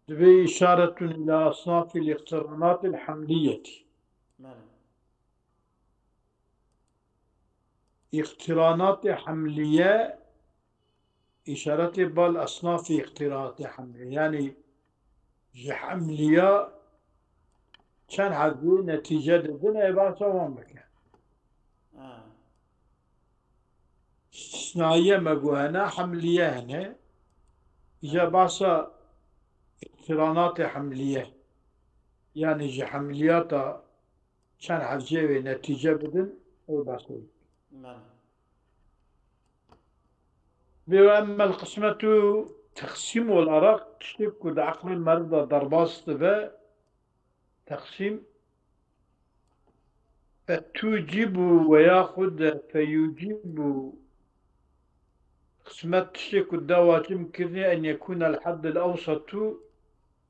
تبي إشارة إلى أصناف الاقترانات الحملية. بله. اقترانات حملية إشارة بالأصناف اقترانات حملية يعني حملية كان هذه نتيجة دنا عبارة عن مكان آه. استثنائية مجوهنا حملية هنا إجا بله. باسا اقترانات حملية يعني جي حمليات كان هذه نتيجة بدن أو باسا. بله. وأما القسمة تقسيم الأرق تشتك عقل المرضى ضرباس تقسيم فتوجب ويأخذ فيجيب قسمة تشتك الدواء يمكن أن يكون الحد الأوسط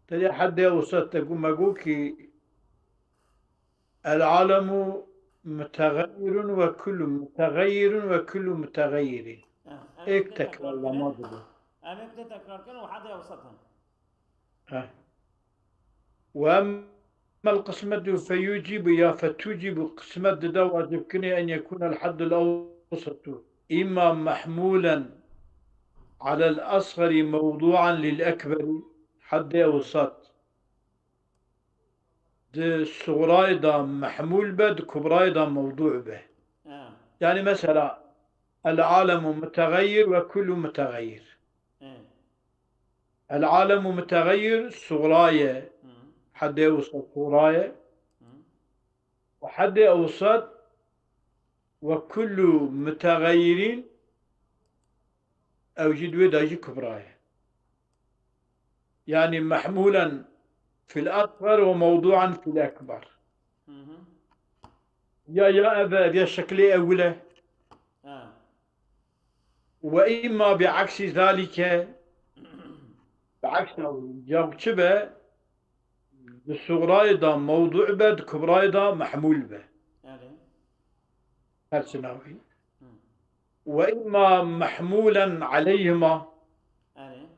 تلي حد أوسط تقول مقوكي العالم متغير وكل متغير وكل متغير. أنا إيك بدي تكرار تكرار لما كده. ضده. أنا بدي تكرار كده وحدا يوسطها. وأما القسمة فيوجب يا فتوجب قسمة دواء يمكن أن يكون الحد الأوسط إما محمولا على الأصغر موضوعا للأكبر حد آه. أوسط ده الصغراء ده محمول به ده كبراء ده موضوع به. آه. يعني مثلا العالم متغير وكل متغير. إيه. العالم متغير صغراء مم. حد أوسط صغراء مم. وحد أوسط وكل متغير أوجد وداجي كبراية يعني محمولا في الأصغر وموضوعا في الأكبر. مم. يا أبا يا شكلي أولى آه. وإما بعكس ذلك بعكس جاب شبه الصغرى ده موضوع بد كبرى ده محمول به ألي. هالسناوي مم. وإما محمولا عليهما ألي.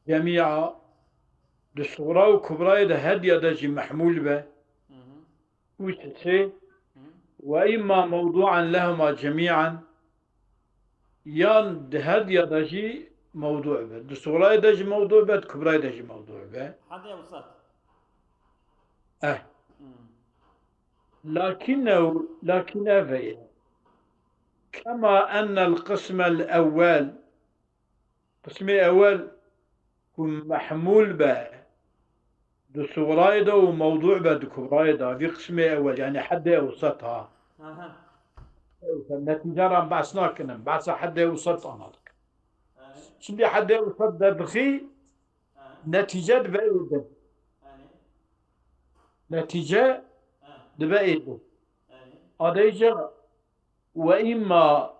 جميعا الصغرى وكبرى ده هدي ده محمول به مم. وتسي مم. وإما موضوعا لهما جميعا يان هاد يدجي موضوع به الصغرى يدجي موضوع به الكبرى يدجي موضوع به. حدا يوسط. أه مم. لكن أفي كما أن القسم الأول قسم الأول يكون محمول به الصغرى ده وموضوع به الكبرى ده في قسم أول يعني حد أوسطها أها. النتيجة راه بعثنا كنا بعث حد أوسط أنا ألي. شنو حد أوسط ده بخي آه. نتيجة بعيدة ألي. نتيجة آه. بعيدة ألي. هذا وإما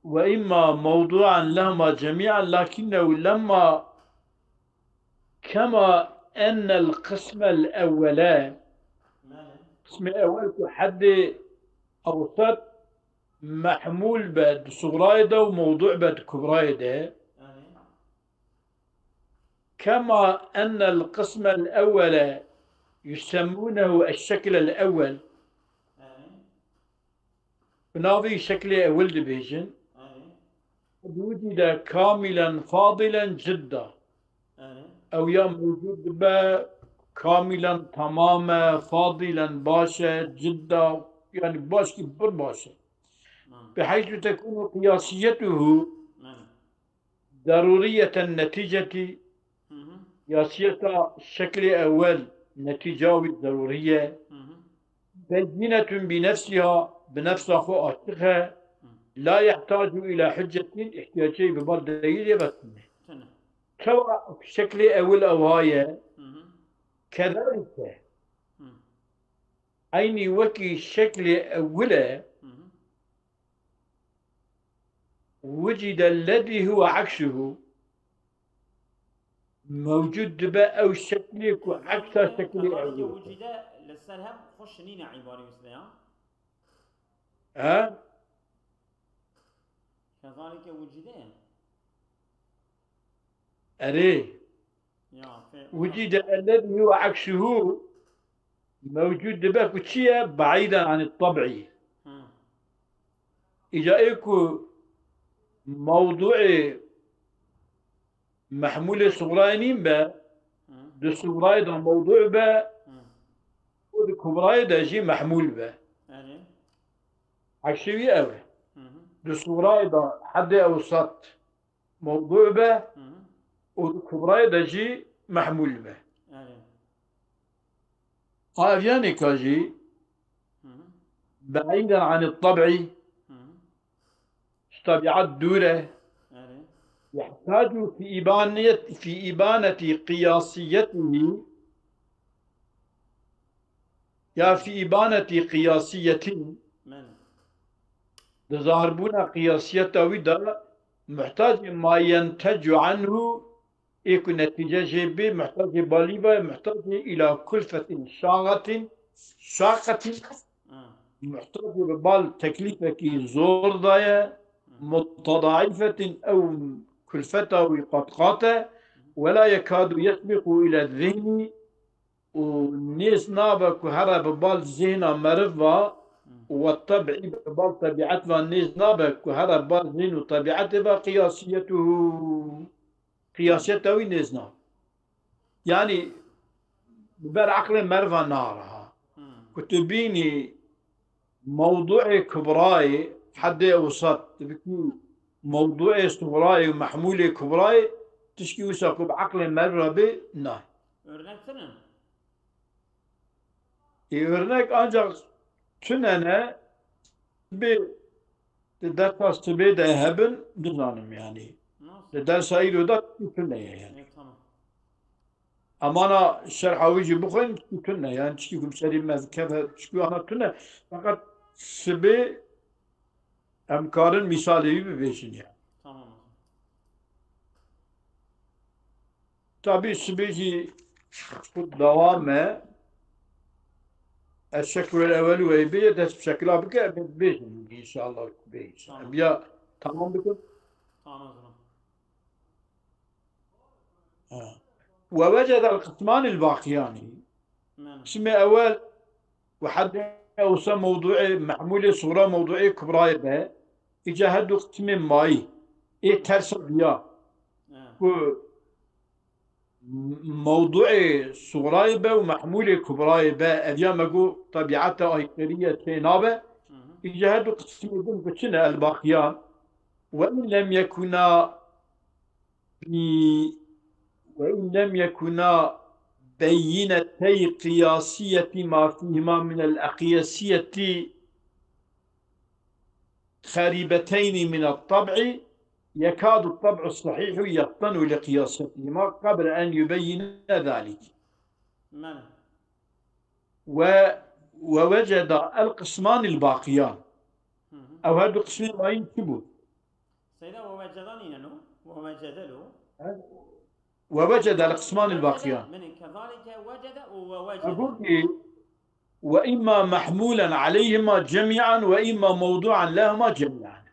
وإما موضوعا لهما جميعا لكنه لما كما أن القسم الأولى ماله. القسم الأول حد أوسط محمول بعد صغرايده وموضوع بعد كبرايده ألي. كما أن القسم الأول يسمونه الشكل الأول ألي. بناظي شكل أول ديفيجن ألي. قد وجد كاملا فاضلا جدا ألي. أو يا موجود به كاملا تماما فاضلا باشا جدا يعني باش كبر باشا نعم. بحيث تكون قياسيته ماله. ضرورية النتيجة مم. قياسية الشكل أول نتيجة ضرورية مم. بينة بنفسها بنفس خطها مم. لا يحتاج إلى حجة احتياجي ببال دليل بس تنه. سواء في شكل أول أو هاي مم. كذلك مم. أين وكي الشكل أولى مم. وجد الذي هو عكسه موجود بقى أو الشكل يكون عكس شكل كذلك أول. وجد للسلهم خش نينا عبارة مثلها. ها كذلك وجد. أريه يا في وجد الذي هو عكسه موجود دبك وشيء بعيدا عن الطبيعي. مم. إجا إيكو موضوع محمول صغرانين با مم. دو صغراي دا موضوع با مم. ودو كبراي دا جي محمول با أري عكسوي أوي مم. دو صغراي دا حد أوسط موضوع با مم. ودو كبراي دا جي محمول با أري يعني كاجي مم. بعيدا عن الطبيعي مم. طبيعة دورة أري يحتاج في إبانة قياسيته يا في إبانة قياسيته من ظاهر قياسيته ودا محتاج ما ينتج عنه يكون نتيجة جيبي محتاج باليبا محتاج إلى كلفة شاقة محتاج ببال تكلفة كي زور ضايا متضاعفة أو كلفته وقطقاته ولا يكاد يسبق إلى الذهن ونيس نابك وهرا ببال ذهن مرفا والطبع ببال طبيعتها نيس نابك وهرا ببال ذهن وطبيعتها قياسيته نيس ناب يعني ببال عقل مرفا نارها كتبيني موضوع كبراي حد أوسط تبكي موضوع صغراي ومحمول كبراي تشكي وساق بعقل مرة به نه örnek senin. örnek ancak tünene bir ders tabi de hebben düzenlim yani. Nasıl? Ders ayırıyor da tüneye yani. Evet, tamam. Ama ana şerhavici bugün tünne yani çıkıyor kumserilmez kefe çıkıyor ana tünne fakat tabi emkarın misali bir beşin yani. Tamam. Tabi sibeci devamı الشكل الأول ويبيع ده بشكل أبقى بيجي إن شاء الله بيجي يا تمام بكم Tamam. ووجد القسمان الباقيان من اسم أول وحد أوصى موضوع محمول صورة موضوعي كبرى به إجاهد قسم ماي إيه ترسل يا موضوع صغرايبة ومحمول كبرايبة أيام أقول طبيعته أيقرية تنابة يجهد قسم يقول كتنا الباقيان وإن لم يكونا بينتي قياسية ما فيهما من الأقياسية خريبتين من الطبع يكاد الطبع الصحيح يفطن لقياستهما قبل أن يبين ذلك ووجد القسمان الباقيان أو هذا القسمين ما ينتبه سيدا ووجداني نو ووجد له ووجد القسمان الباقيان من كذلك وجد ووجد أقول وإما محمولا عليهما جميعا وإما موضوعا لهما جميعا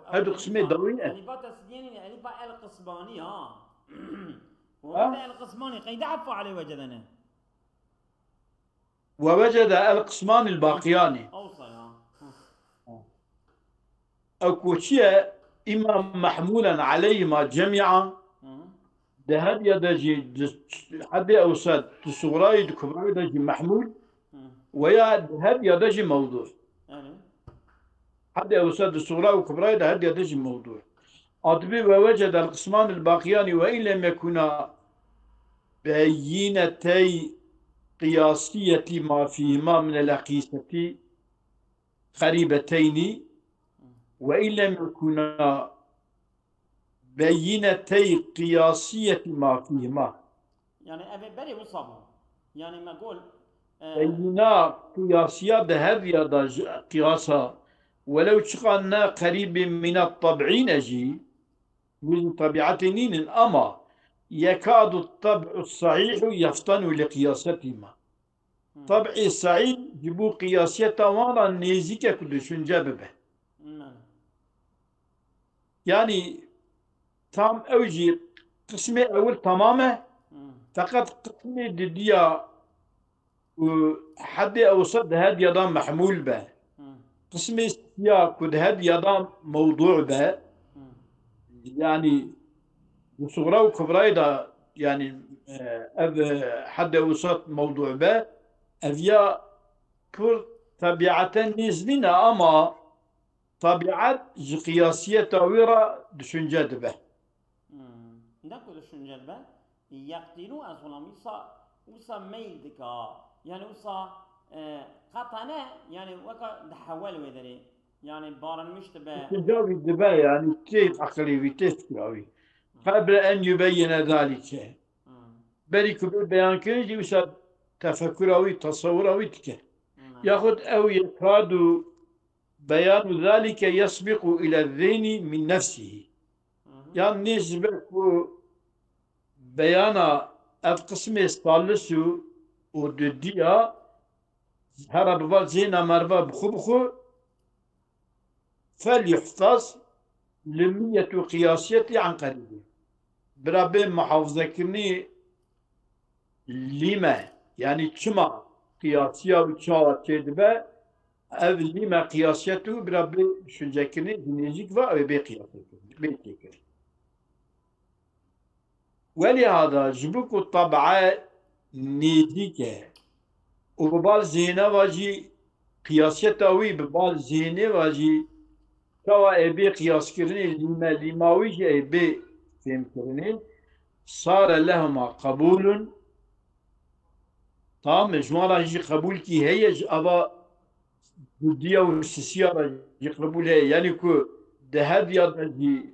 هذا قسمين ضروري يعني با تسديني يعني با القسماني ووجد القسماني قيد عفوا عليه وجدنا ووجد القسمان الباقيان أوصل أو كوشيا إما محمولا عليهما جميعا ده هذا يدجي حد أوساد الصغراء الكبرى يدجي محمول ويا هذا يدجي موضوع حد أوساد الصغراء والكبرى ده هذا يدجي موضوع أطبي ووجد القسمان الباقيان وإن لم يكونا بينتي قياسية ما فيهما من الأقيسة خريبتين وإن لم يكونا بينتي قياسية ما فيهما يعني أبي بري وصابه يعني ما أقول بينا قياسية هذه قياسها ولو شقنا قريب من الطبعين أجي من طبيعتين أما يكاد الطبع الصحيح يفطن لقياستهما طبع الصحيح جبو قياسية وانا نيزيكا كدشون جاببه يعني tam evci قسمي أول تمامه مم. فقط قسمي دديا وحد أوسط هاد يضام محمول به مم. قسمي سياق هاد يضام موضوع به مم. يعني صغرى وكبرى دا يعني أب حد أوسط موضوع به أفيا كل طبيعة نزلنا أما طبيعة قياسية تاويرة düşünce به داكو düşünce be يقتلوا أصلا وصا ميل دكا يعني وصا قطنة يعني وكا دحول ويدري يعني بارن مش تبع تجاوي دبا يعني كيف عقلي وتفكري قبل أن يبين ذلك بريك بالبيان كنجي وسا تفكراوي تصوراوي تكه ياخذ أو يكاد بيان ذلك يسبق إلى الذهن من نفسه يعني نسبق بيانا القسم الثالث ودديا هرب زينا مربا بخبخو فليحفظ لمية قياسية عن قريب برابين محافظة كني لما يعني كما قياسية وكما تدبا أو لما قياسيته برابين شنجا كني بنيجيك أو بقياسيته ولهذا جبوك الطبعة نيديك وببال زينة واجي قياسية تاوي ببال زينة واجي توا ابي قياس كرني لما ويجي ابي فهم كرني صار لهما قبول طام جمارا يجي قبول كي هي أبا بديا والسيارة يقبلها يعني كو ده هدي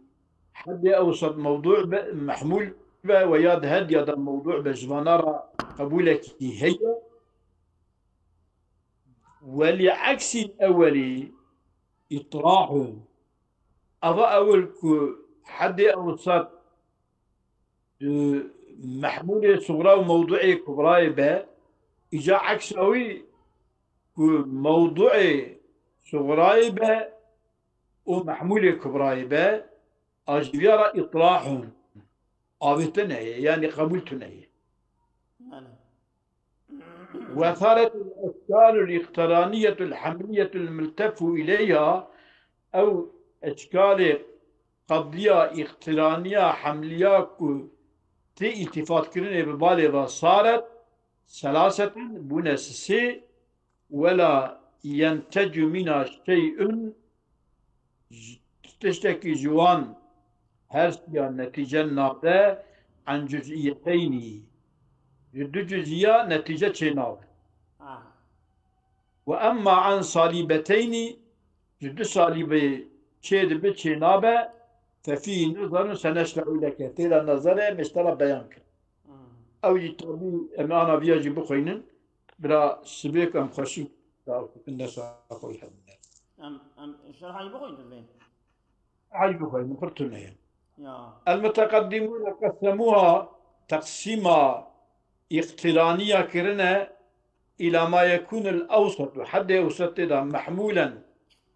حد أوسط موضوع محمول وياد هدي هذا الموضوع بجمانارا قبولك هي ولعكس الأولي إطراح أضاء أول حد أوسط محمولة صغرى وموضوعي كبرى به إجا عكس أوي موضوعي صغرى به ومحمولة كبرى به أجبير إطراح آبتنا يعني قبولتنا وثارت الأشكال الاقترانية الحملية الملتف إليها أو أشكال قضية اقترانية حملية تي التفات كرني ببالغة صارت ثلاثة بنسسي ولا ينتج منها شيء تشتكي جوان هرسيا نتيجة نابدة عن جزئيتين جدو جزئية نتيجة شناب وأما عن صليبتين جدو صليبي شيد بشنابة ففي نظر سنشرع لك تيلا نظر مشترى بيانك أو يتربي أما أنا بيجي بخينن بلا سبيك أم خشي الناس أقول حد أم شرح يبغون تبين عجب بخينن فرتنا المتقدمون قسموها تقسيما اقترانية كرنا إلى ما يكون الأوسط حد أوسط محمولا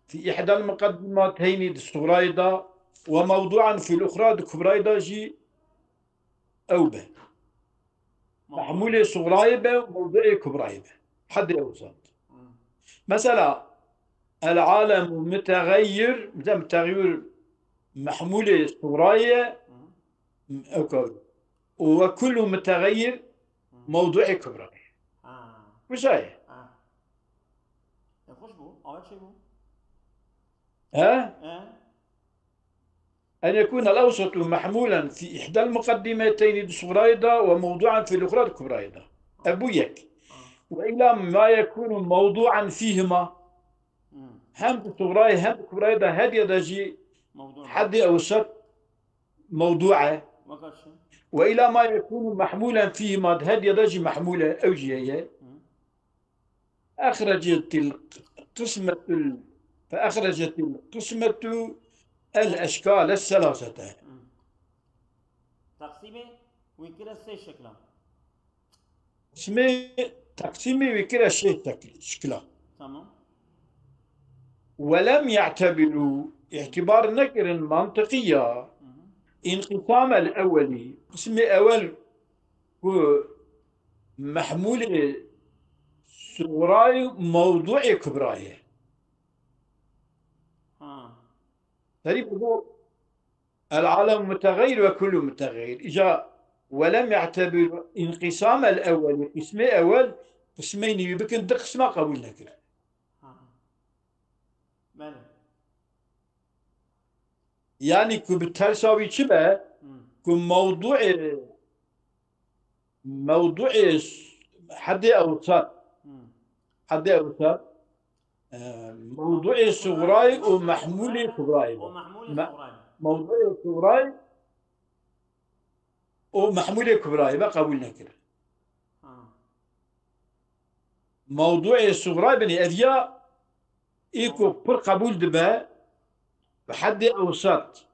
في إحدى المقدمات هيني الصغرايدا وموضوعا في الأخرى الكبرايدا جي أوبه محمولة صغرايبة وموضوعي كبرايبة حد أوسط مثلا العالم متغير مثل تغيير محمولة صغراية وكل متغير موضوعي كبراي وش هاي؟ خوش بو أول شيء بو أن يكون الأوسط محمولا في إحدى المقدمتين الصغرى وموضوعا في الأخرى الكبرى أبويك وإلى ما يكون موضوعا فيهما هم الصغرى هم الكبرى هذه دجي حد أوسط موضوعه وإلى ما يكون محمولا فيهما هذه دجي محمولة أوجية أخرجت القسمة فأخرجت القسمة الأشكال الثلاثة تقسيمه وكلا سي شكلا اسمه تقسيمه وكلا شكلا تمام ولم يعتبروا اعتبار نكر منطقية انقسام الأولي قسم أول هو محمول صغراي موضوع كبراي تقريبا العالم متغير وكل متغير إجا ولم يعتبر انقسام الأول قسم أول قسمين يمكن قسمة قبول لك يعني كبتساوي شبه موضوع حد أوسط موضوع صغراي ومحمول كبراي موضوع صغراي ومحمول كبراي بقى قبول نكر موضوع صغراي بني أذياء إيكو بر قبول دبا بحد أوسط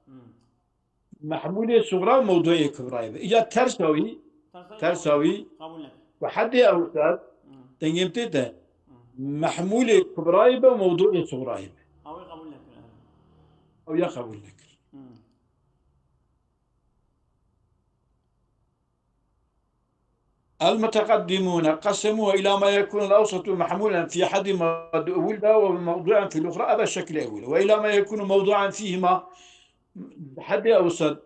محمول صغراي وموضوع كبراي إجا ترسوي وحد أوسط تنجمتته محمول كبراي وموضوع صغراي أو يقبل لك المتقدمون قسموا إلى ما يكون الأوسط محمولا في أحد ولدا وموضوعا في الأخرى هذا الشكل الأول وإلى ما يكون موضوعا فيهما حد أوسط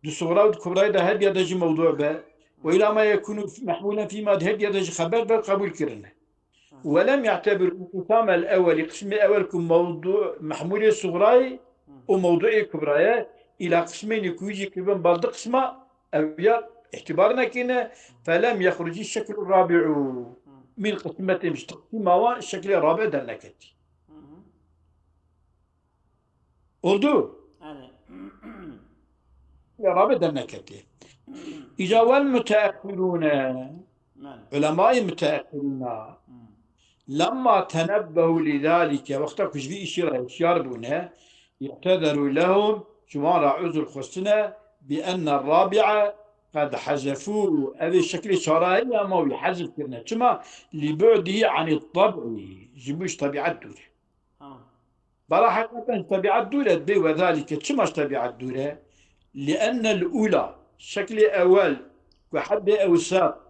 الصغرى والكبرى إذا هدي يدج موضوع به وإلى ما يكون محمولا فيما هدي يدج خبر بالقبول كرنه ولم يعتبر الانقسام الأول قسم الأول كموضوع محمول الصغرى وموضوع الكبرى إلى قسمين يكون يجي كبن بعض قسمة أو اعتبارنا كنا فلم يخرج الشكل الرابع من قسمة مش تقسيمه الشكل الرابع دلنكتي أردو الرابع دلنكتي إجا والمتأخرون علماء المتأخرين لما تنبهوا لذلك وقت كشفي إشارة بنا يعتذروا لهم جمارة عذر خصنا بأن الرابعة قد حذفوه هذا الشكل شرائي ما يحذف كنا كما لبعده عن الطبع جبوش طبيعة الدولة بلا حقيقة طبيعة الدولة بي وذلك كما طبيعة الدولة لأن الأولى شكل أول وحد أوساط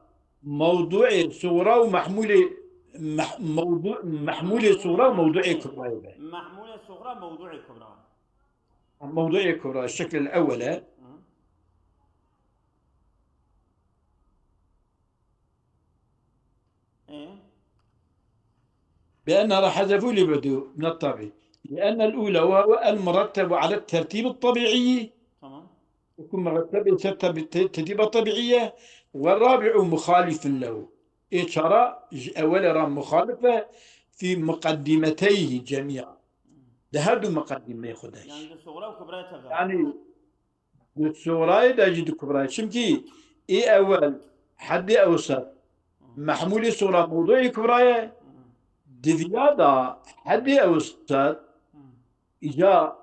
موضوع صورة ومحمول محمول صورة وموضوع كبرى محمول صغرى موضوع كبرى موضوع كبرى الشكل الأول بأنها حذفوا لبعده من الطبيعي لأن الأولى وهو المرتب على الترتيب الطبيعي يكون مرتب الترتيب الطبيعية والرابع مخالف له إشارة أول رام مخالفة في مقدمتيه جميعا ده هذا مقدمة ياخذها يعني الصغرى وكبرى تبع يعني الصغرى ده جد كبرى شمكي إيه أول حد أوسط محمول الصغرى موضوع كبرى دفيادا حد أوسط إجا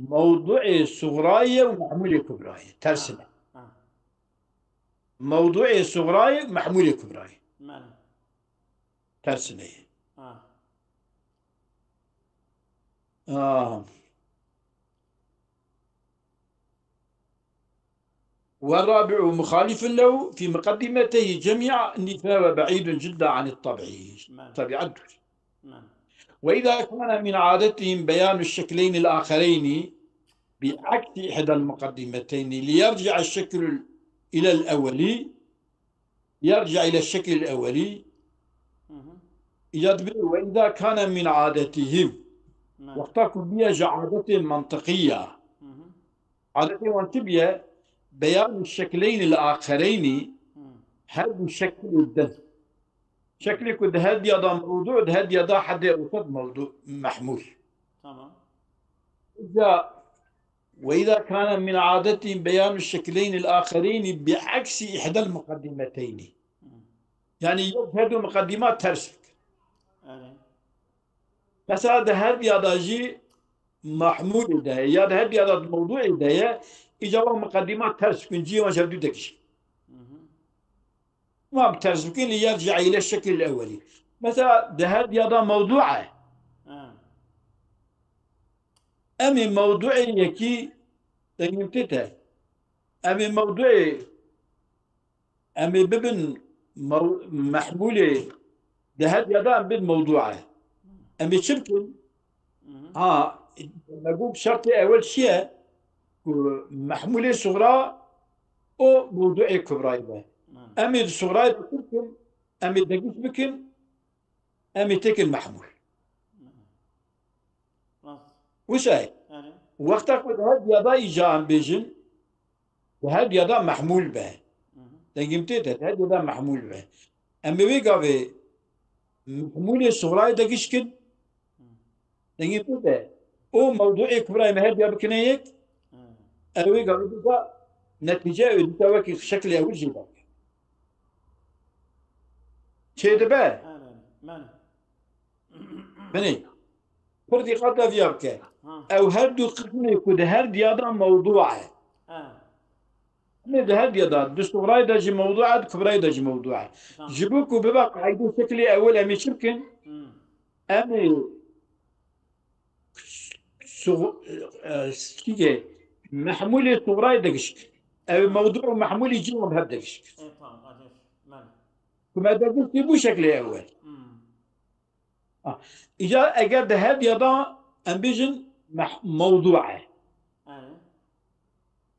موضوع صغراي ومحمول كبراي ترسمه موضوع صغراي محمول كبراي ترسمه والرابع مخالف له في مقدمته جميع النفاة بعيد جدا عن طبيعة وإذا كان من عادتهم بيان الشكلين الآخرين بعكس إحدى المقدمتين ليرجع الشكل إلى الأولي يرجع إلى الشكل الأولي وإذا كان من عادتهم واختاروا بها عادة منطقية عادة منطقية بيان الشكلين الآخرين هذا الشكل الدم شكلك هذا يضع موضوع هذا يضع حد أوسط موضوع محمول تمام وإذا كان من عادتهم بيان الشكلين الآخرين بعكس إحدى المقدمتين يعني يظهر مقدمات ترسك مثلا هذا يضع محمول ده يا هذا يضع موضوع ده إجابة مقدمات ترسك نجي وجبدو دكش ما بترسكين ليرجع إلى الشكل الأولي مثلا هذا يضع موضوعه أمي موضوع يكي تنمتته أمي موضوعي أمي ببن محمولة ده هاد يدا بالموضوع أمي شمكن ها نقول بشرط أول شيء محمولة صغرى أو موضوعي كبرى يبقى أمي الصغرى بكم أمي دقيق بكم أمي تكن محمول وش هاي وقتك هاد يدا يجا عم بيجن وهاد يدا محمول به دقيمتي هاد يدا محمول به أمي بيقى محمولة صغرى دقيق كن دقيمتي ده او موضوعي كبرى ما هاد يبكنيك أوي قالوا بقى نتيجة يدوك شكل أول جدا شيء ده مني فردي قد فيك أو هردو قسمي كود هرد يدا موضوعه من هرد يدا دستوراي ده جي موضوعه كبراي ده جي موضوعه جيبوك وببقى عيدو شكلي أول أمي شمكن أمي سيجي محمولي صغراي دقشك أو موضوع محمولي جيهم بهدقشك كما دقشك يبو شكلي أول إجا أجد هاد يدا أمبيجن موضوعه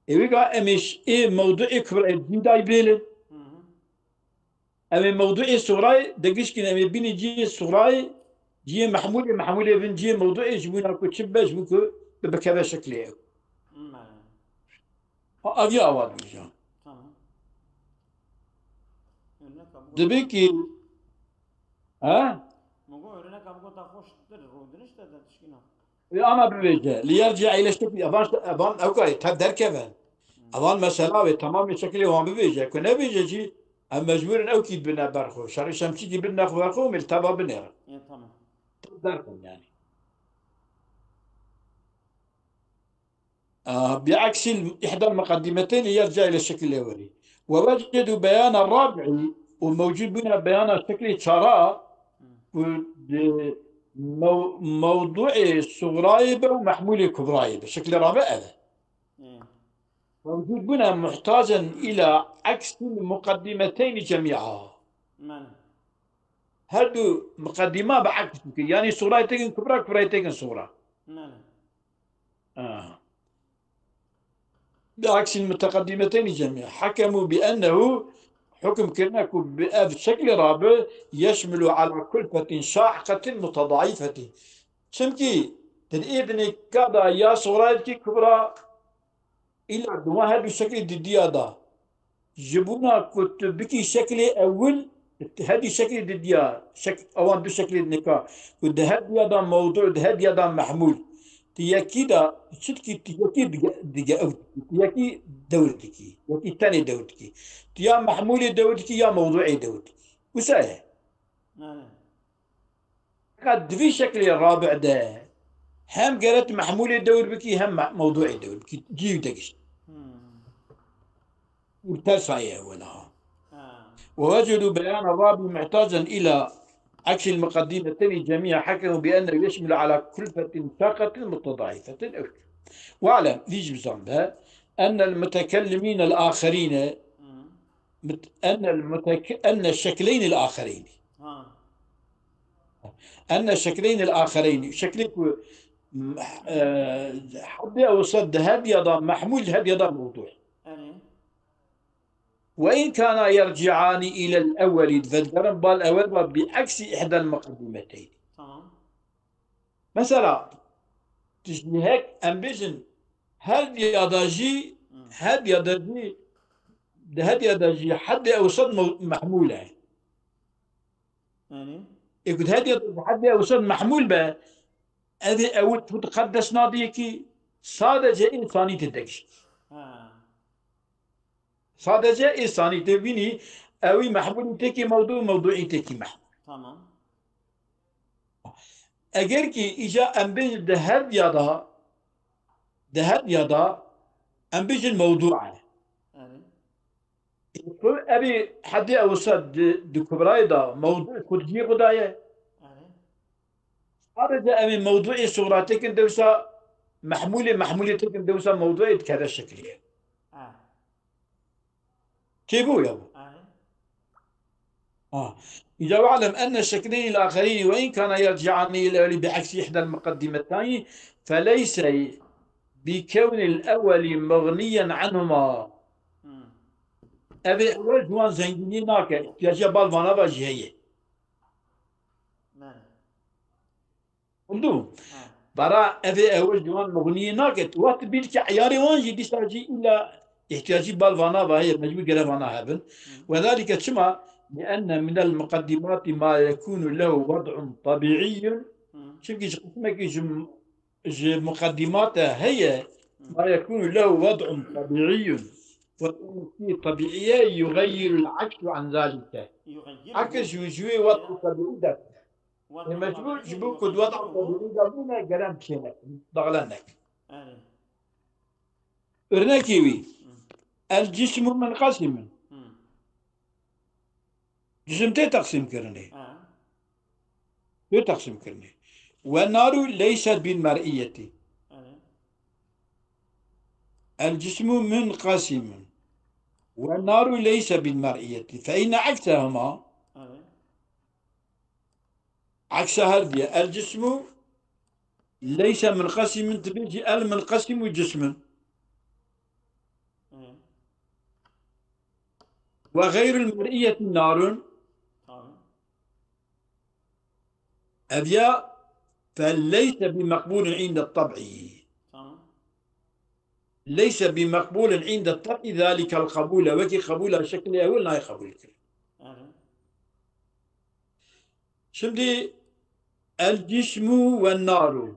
إيجا أمش إيه موضوع كبر الجدا يبيلن أمي موضوع صغراي دقشك أمي بيني جي صغراي جي محمولي بن جي موضوع جبونا كتشبه جبوكو بكذا شكلي أبي أواد بيجان دبيكي ها أنا ببيجه ليرجع إلى شكلي أبان أوكي تبدأ كمان أبان مسألة تمام شكلي هو ببيجه كنا بيجه جي أم مجبور أوكيد بنا برخو شر شمسي جي بنا برخو ملتبى بنير تمام تقدركم يعني بعكس إحدى المقدمتين يرجع إلى الشكل الأولي ووجدوا بيان الرابعي وموجود بنا بيان الشكل شراء موضوع صغرايبة ومحمول كبرايبة شكل رابع هذا موجود بنا محتاجا إلى عكس المقدمتين جميعا هادو مقدمة بعكس يعني صغرايتين كبرى كبرايتين صغرى بعكس المتقدمتين جميعا حكموا بأنه حكم كرناك بشكل رابع يشمل على كلفة شاحقة متضاعفة شمكي تنئذني كذا يا صغيرتي كبرى إلا دوا هذا الشكل ديادا جبونا كنت بكي شكل أول هذه شكل ديا شكل أوان بشكل النكاح كنت هذا موضوع هذا محمول تياكي دا شتكي تياكي دقا تياكي دولتكي ياكي تاني دولتكي يا محمولي دولتكي يا موضوعي دولتكي وسايه قد في شكل الرابع ده هم قالت محمولي دول بكي هم موضوعي دول بكي جيو دقش وتسعيه ولا ووجدوا بيان الرابع محتاجا إلى عكس المقدمتين جميعا حكموا بأنه يشمل على كلفة شاقة متضاعفة واعلم يجب ذنبها أن المتكلمين الآخرين أن الشكلين الآخرين أن الشكلين الآخرين شكلك حد أوصد هذا يضع محمول هذا يضع موضوع وإن كان يرجعان إلى الأول فالدرن بالأول بعكس إحدى المقدمتين مثلا تجي هيك أمبيجن هل يضاجي حد أوصد محمولة يقول هذه حد أوصد محمول به هذه أول تتقدس ناضيكي صادجة إنساني تدقش صادجة إنساني تبيني أوي محمول تكي موضوعي تكي محمول تمام أجر كي إجا أمبيج دهب يدا أمبيج الموضوع أبي حد أوصد دكبراي دا موضوع كرجي قداية هذا أمي موضوعي صوراتك دوسا محمولة تكن دوسا موضوعي كذا شكلية كيبو يا أبو أي إذا واعلم أن الشكلين الآخرين وإن كان يرجعان إلى بعكس إحدى المقدمتين فليس بكون الأول مغنيا عنهما. أبي أول جوان زنجيني ناكا يجب بالفانا باجي هي نعم قلتو برا أبي أول جوان مغني ناكا وقت بيلك عياري وانجي بيساجي إلا احتياجي بالفانا باهي مجموع جرفانا هبن وذلك كما لأن من المقدمات ما يكون له وضع طبيعي شكي قسمك مقدمات هي ما يكون له وضع طبيعي والأمور طبيعية يغير العكس عن ذلك عكس يجوي وضع طبيعي ده المجبور جبوك وضع طبيعي ده بنا قرام كينا ضغلانك ارنكيوي الجسم منقسم جسم تقسيم كرني تقسيم كرني والنار ليست بالمرئية الجسم منقسم والنار ليس بالمرئية فإن عكسهما عكس هذه الجسم ليس منقسم تبيجي المنقسم جسم وغير المرئية نار أبيا فليس بمقبول عند الطبع ليس بمقبول عند الطبع ذلك القبول وكي قبول شكل أول لا يقبل شمدي الجسم والنار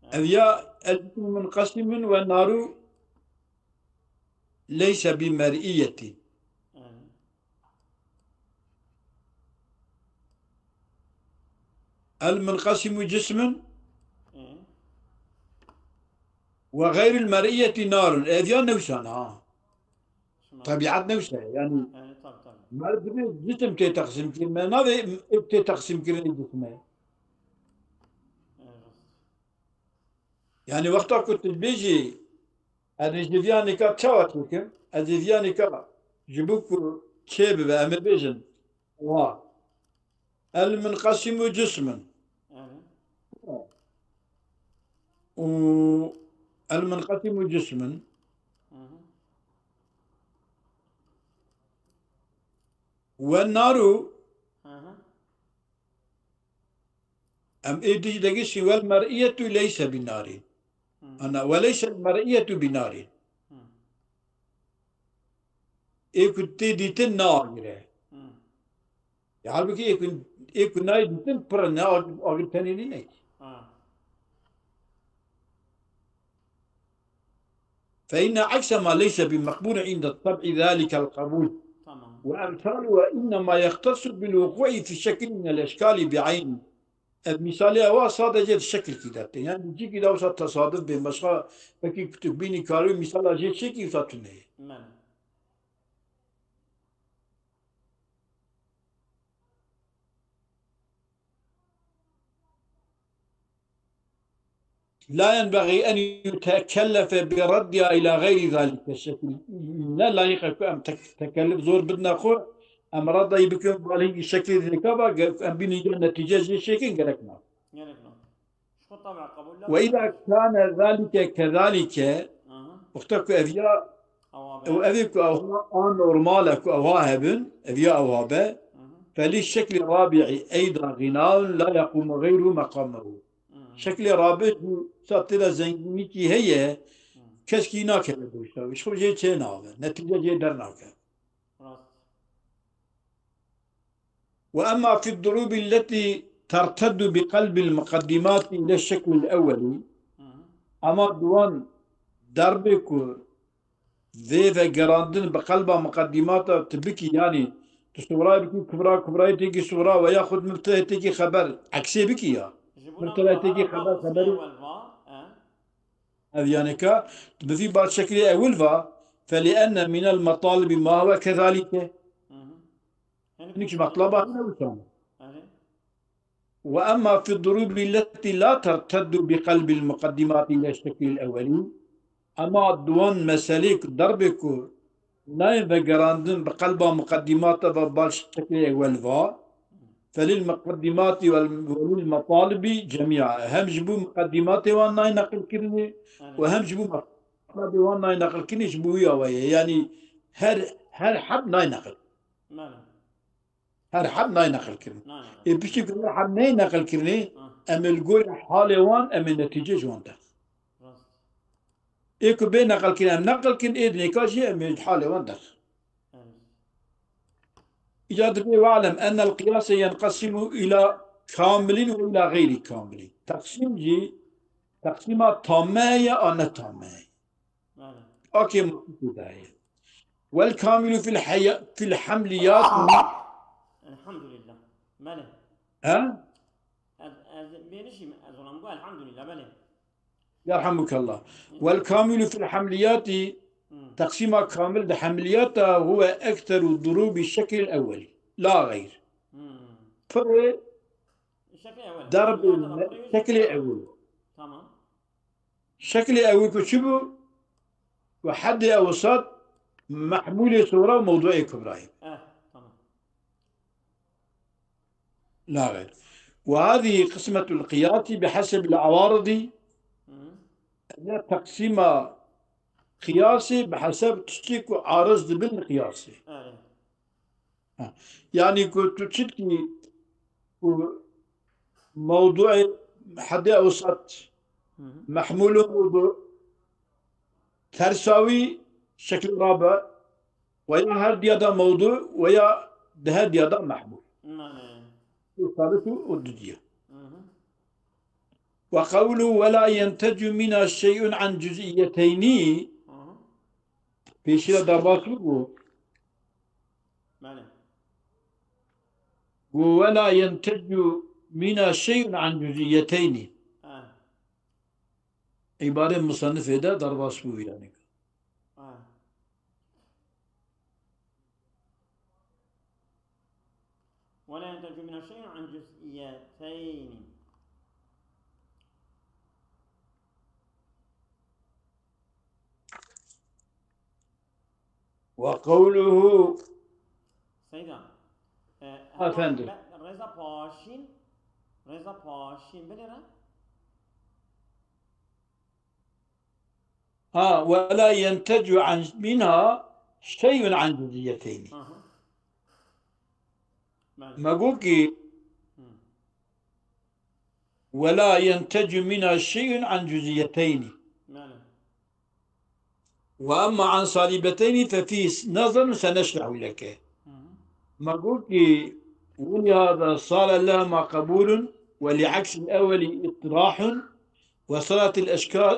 أبيا الجسم منقسم والنار ليس بمرئية المنقسم جسم وغير المرئية نار هذه نوشان طبيعة نوشة يعني ما جسم تقسم كلمة ماذا تقسم كلمة جسمه يعني وقتها كنت بيجي الجيفيانيكا تشاوت لكم الجيفيانيكا جبوك شيب بأمر بيجن المنقسم جسما والمنقسم جسما والنار أم إيدي دقيشي والمرئية ليس بنار أنا وليس المرئية بنار إيه كنت دي تنار يعرفك إيه كنت ناي دي تنبرنا أو تاني ناي فإن عكس ما ليس بمقبول عند الطبع ذلك القبول وأمثاله وإنما يختص بالوقوع في شكل من الأشكال بعينه المثال هو صادق الشكل كده يعني بيجي كده وصار تصادف بين مشروع فكي كتبيني كارو مثال أجي شكل صاتني لا ينبغي أن يتكلف بردها إلى غير ذلك الشكل لا يقف أم تكلف زور بدنا أخو أم رد يبكم بالي الشكل ذكابا أم بني نتيجة زي الشكل قلقنا وإذا كان ذلك كذلك اخترك أفيا أو أفيك أو نورمالك أو هابن أفيا أو هابا فللشكل الرابع أيضا غناء لا يقوم غيره مقامه شكل رابع ساتلا زنجينيكي هي كسكي ناكل بوشتا وش هو جي تشيناوه نتيجة جي درناكل وأما في الضروب التي ترتد بقلب المقدمات إلى الشكل الأولي أما دوان دربك ذيذا قراندن بقلب مقدمات تبكي يعني تصورا بكي كبرى كبرى تيجي صورة وياخذ مبتدأ تيجي خبر عكسي بكي يا مبتدأ تيجي خبر يعني كا بفي بعض شكل أولفا فلأن من المطالب ما هو كذلك نيش مطلبها هنا وأما في الضروب التي لا ترتد بقلب المقدمات إلى الشكل الأولي أما دوان مسالك ضربك ناين ذكراندن بقلب مقدمات بالش شكل والفا فللمقدمات وللمطالب جميعا هم جبوا مقدمات وانا نقل كرني أنا وهم جبوا مطالب وانا نقل كرني جبويا ويا يعني هر حب ناي نقل ماله هر حب ناي نقل كرني لا لا بيشي كل حب ناي نقل كرني ام الجول حال وان ام النتيجة جوانته راست ايكو بين نقل كرني ام نقل كرني ايد نكاشي ام الحال وان ده أنا إيجاد واعلم أن القياس ينقسم إلى كامل وإلى غير كامل تقسيم جي تقسيمات تامة أو تامة ماله أوكي مقصودة هي والكامل في الحمليات الحمد لله ماله ها بينشي أظلم قال الحمد لله ماله يرحمك الله والكامل في الحمليات تقسيم كامل الحمليات هو أكثر ضروب الشكل الأولي لا غير فرق الشكل أول ضرب حمليات الأخرى الشكل الأول تمام شكل أول كتشبه وحد أوسط محمول صورة وموضوع كبرى تمام لا غير وهذه قسمة القياس بحسب العوارض هي تقسيم قياسي بحسب تشتيك عارض بالقياس يعني كنت تشتكي موضوع حد أوسط محمول موضوع ترساوي شكل رابع ويا هر ديادا موضوع ويا ده ديادا محمول ثالث والدنيا وقوله ولا ينتج منها شيء عن جزئيتين في شيء ضرباته ولا ينتج منها شيء عن جزئيتين عبارة مصنف هذا ضرباته يعني ولا ينتج من شيء عن جزئيتين وقوله سيدا أفندم رضا باشين بلنا ولا ينتج منها شيء عن جزئيتين ما قولك ولا ينتج منها شيء عن جزئيتين وأما عن صليبتين ففي نظر سنشرح لك ما قلت ولهذا صار لهما قبول ولعكس الأول اطراح وصارت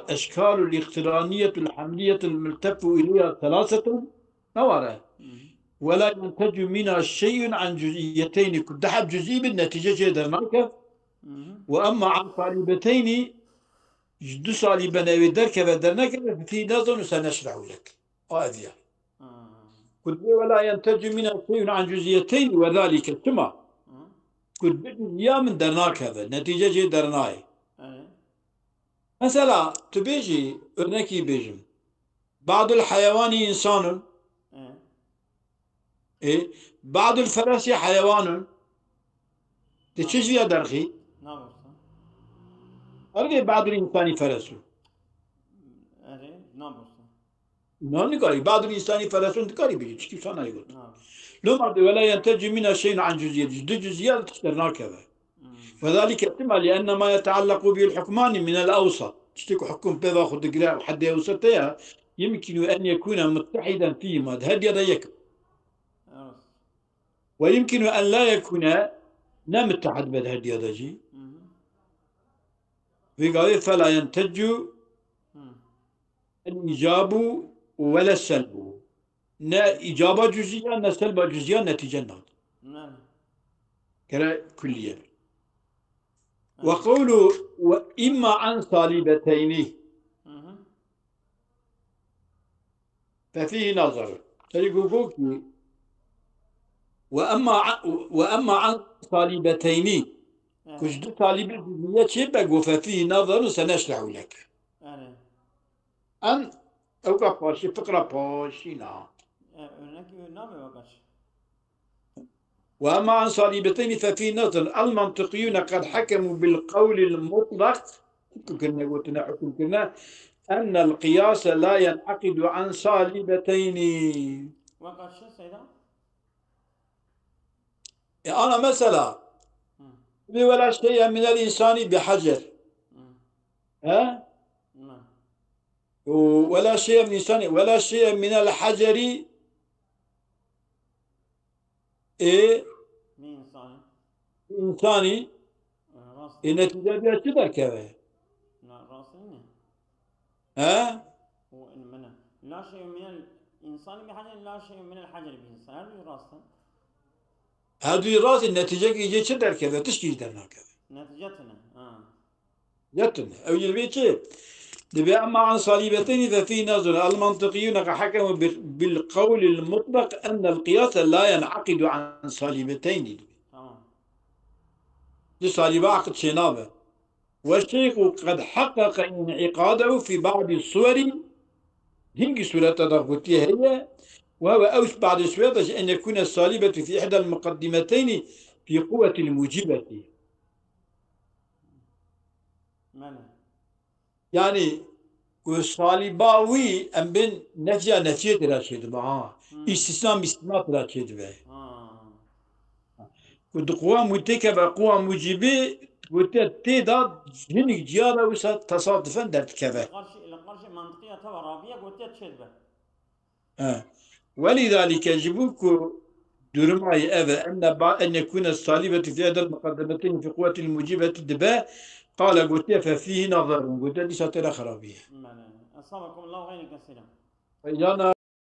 أشكال الاقترانية الحملية الملتف إليها ثلاثة نوارة ولا ينتج منها شيء عن جزئيتين كنت حب جزئي بالنتيجة جدا وأما عن صليبتين جدو صليبا ودرك ودرنك في نظر سنشرح لك هذه قلت ولا ينتج منها شيء عن جزئيتين وذلك ثم قلت يا من درناك هذا نتيجة جي درناي مثلا تبيجي örnek بيجم بعض الحيوان إنسان بعض الفرس حيوان تشيش فيها درخي أرجع بعض الإنسان فرسه نقاري بعض الإنسان فرسون تقاري بيجي كيف أنا يقول لو ما ولا ينتج منها شيء عن جزئيات جد جزئيات تشترنا كذا وذلك احتمال لأن ما يتعلق به الحكمان من الأوسط تشتكي حكم بذا خد قراء حد أوسطها يمكن أن يكون متحدا فيما هدي ضيق ويمكن أن لا يكون متحد بهدي ضجي وقال فلا ينتج الإيجاب ولا السلب نا إجابة جزئية نا سلب جزئية نتيجة كلا كلية وقوله وإما عن صليبتين ففيه نظر تلقوك وأما عن صليبتين كجد طالب الجزئية شبك ففيه نظر سنشرح لك أن أوقع باشي فقرة باشي لا örnek name vakaç. وأما عن صليبتين ففي نظر المنطقيون قد حكموا بالقول المطلق كنا أن القياس لا ينعقد عن صليبتين. Vakaç Seyda? أنا مثلا ولا شيء من الإنسان بحجر ها نعم. ولا شيء من الإنسان ولا شيء من الحجر إيه Bir insanı إنساني rast النتيجة بها كذا كذا rastı ne? ها هو من لا شيء من الإنسان بحجر لا شيء من الحجر بإنسان هذا rastı. هذا راس النتيجة يجي كذا كذا تشكي درنا كذا Neticetine. Ha. يتن أو يلبيتي دبي أما عن صليبتين ففي نظر المنطقيون حكموا بالقول المطلق أن القياس لا ينعقد عن صليبتين. Tamam. لصليبة عقد شنابه والشيخ قد حقق انعقاده في بعض الصور هنجي صورة تضغطية هي وهو أوش بعض الصور أن يكون الصليبة في إحدى المقدمتين في قوة الموجبة Mene. يعني والصليباوي أم بين نفية تراشيد معها استثناء تراشيد به Ha. والقوة متكبة قوة موجبة وتتدا هنك جيارة وسا تصادفا درت كذا. Karşı mantıklı var Rabia götür çedbe. ولذلك يجبك درماي أذى أن يكون الصليبة في هذا المقدمتين في قوة الموجبة الدباء قال قلت ففيه نظر قلت لي ساتر خرابيه. Mene. Asabakum Allah gayri kesiren. يانا